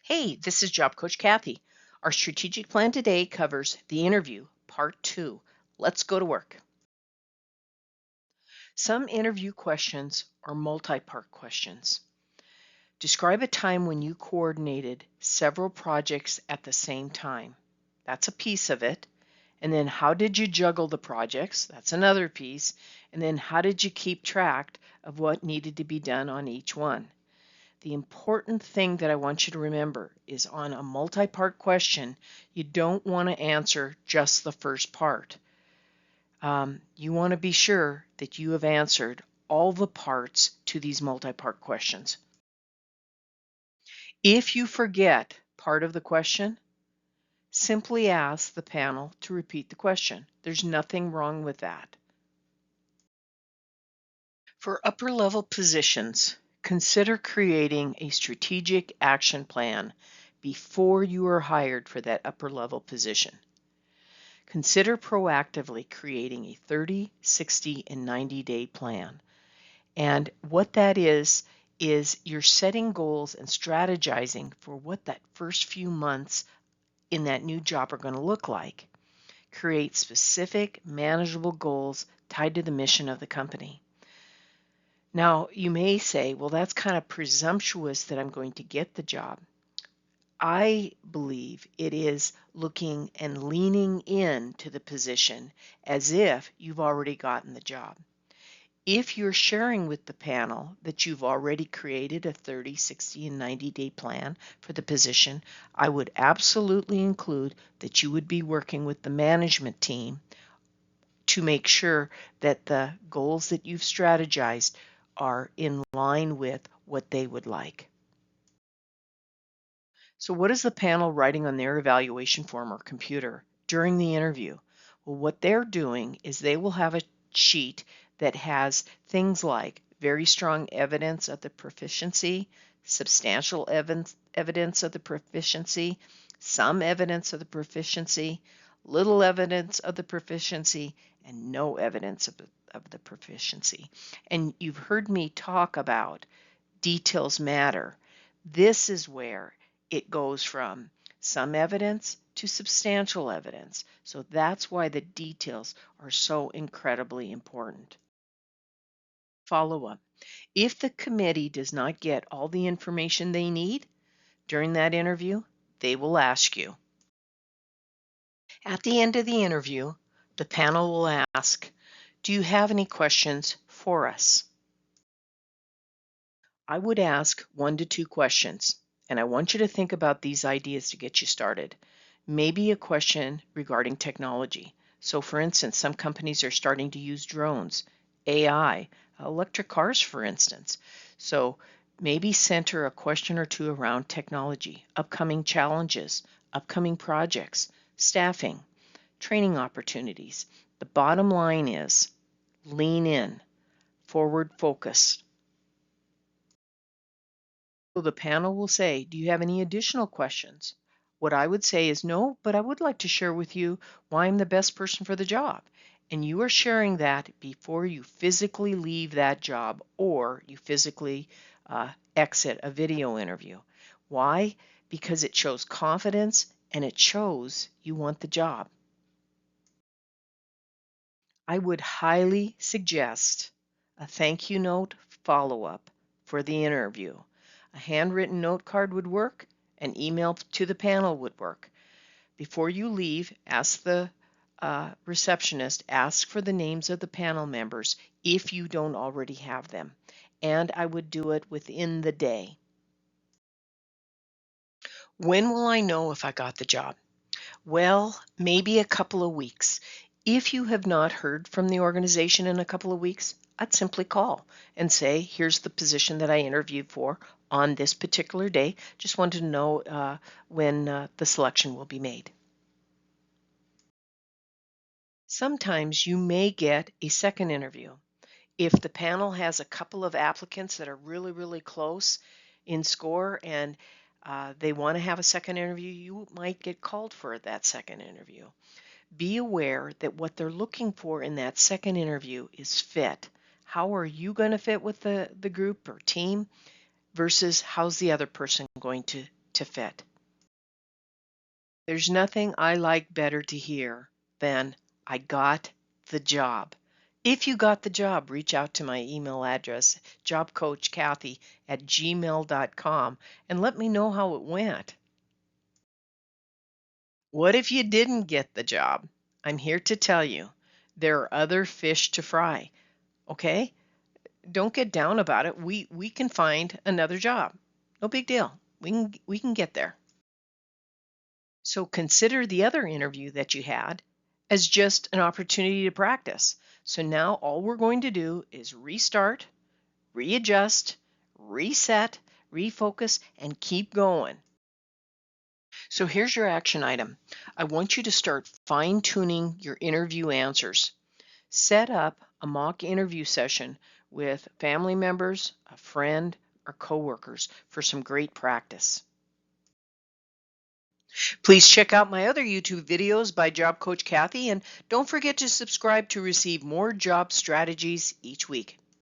Hey, this is Job Coach Kathy. Our strategic plan today covers the interview, part 2. Let's go to work. Some interview questions are multi-part questions. Describe a time when you coordinated several projects at the same time. That's a piece of it. And then how did you juggle the projects? That's another piece. And then how did you keep track of what needed to be done on each one? The important thing that I want you to remember is on a multi-part question, you don't want to answer just the first part. You want to be sure that you have answered all the parts to these multi-part questions. If you forget part of the question, simply ask the panel to repeat the question. There's nothing wrong with that. For upper level positions, consider creating a strategic action plan before you are hired for that upper level position. Consider proactively creating a 30, 60, and 90-day plan. And what that is you're setting goals and strategizing for what that first few months in that new job are going to look like. Create specific, manageable goals tied to the mission of the company. Now, you may say, well, that's kind of presumptuous that I'm going to get the job. I believe it is looking and leaning into the position as if you've already gotten the job. If you're sharing with the panel that you've already created a 30, 60, and 90-day plan for the position, I would absolutely include that you would be working with the management team to make sure that the goals that you've strategized are in line with what they would like. So what is the panel writing on their evaluation form or computer during the interview? Well, what they're doing is they will have a sheet that has things like very strong evidence of the proficiency, substantial evidence of the proficiency, some evidence of the proficiency, little evidence of the proficiency, and no evidence of the proficiency. And you've heard me talk about details matter. This is where it goes from some evidence to substantial evidence. So that's why the details are so incredibly important. Follow-up. If the committee does not get all the information they need during that interview, they will ask you. At the end of the interview, the panel will ask, do you have any questions for us? I would ask 1 to 2 questions, and I want you to think about these ideas to get you started. Maybe a question regarding technology. So for instance, some companies are starting to use drones, AI, electric cars, for instance. So maybe center a question or two around technology, upcoming challenges, upcoming projects, staffing, training opportunities. The bottom line is lean in, forward focused. So the panel will say, do you have any additional questions? What I would say is no, but I would like to share with you why I'm the best person for the job. And you are sharing that before you physically leave that job or you physically exit a video interview. Why? Because it shows confidence and it shows you want the job. I would highly suggest a thank you note follow-up for the interview. A handwritten note card would work. An email to the panel would work. Before you leave, ask the receptionist, ask for the names of the panel members if you don't already have them. And I would do it within the day. When will I know if I got the job? Well, maybe a couple of weeks. If you have not heard from the organization in a couple of weeks, I'd simply call and say, here's the position that I interviewed for on this particular day. Just wanted to know when the selection will be made. Sometimes you may get a second interview. If the panel has a couple of applicants that are really, really close in score and they want to have a second interview, you might get called for that second interview. Be aware that what they're looking for in that second interview is fit. How are you going to fit with the group or team versus how's the other person going to to fit. There's nothing I like better to hear than "I got the job." If you got the job, reach out to my email address, jobcoachkathy@gmail.com, and let me know how it went. What if you didn't get the job? I'm here to tell you there are other fish to fry. Okay? Don't get down about it. We can find another job. No big deal. We can get there. So consider the other interview that you had as just an opportunity to practice. So now all we're going to do is restart, readjust, reset, refocus, and keep going. So here's your action item. I want you to start fine-tuning your interview answers. Set up a mock interview session with family members, a friend, or coworkers for some great practice. Please check out my other YouTube videos by Job Coach Kathy, and don't forget to subscribe to receive more job strategies each week.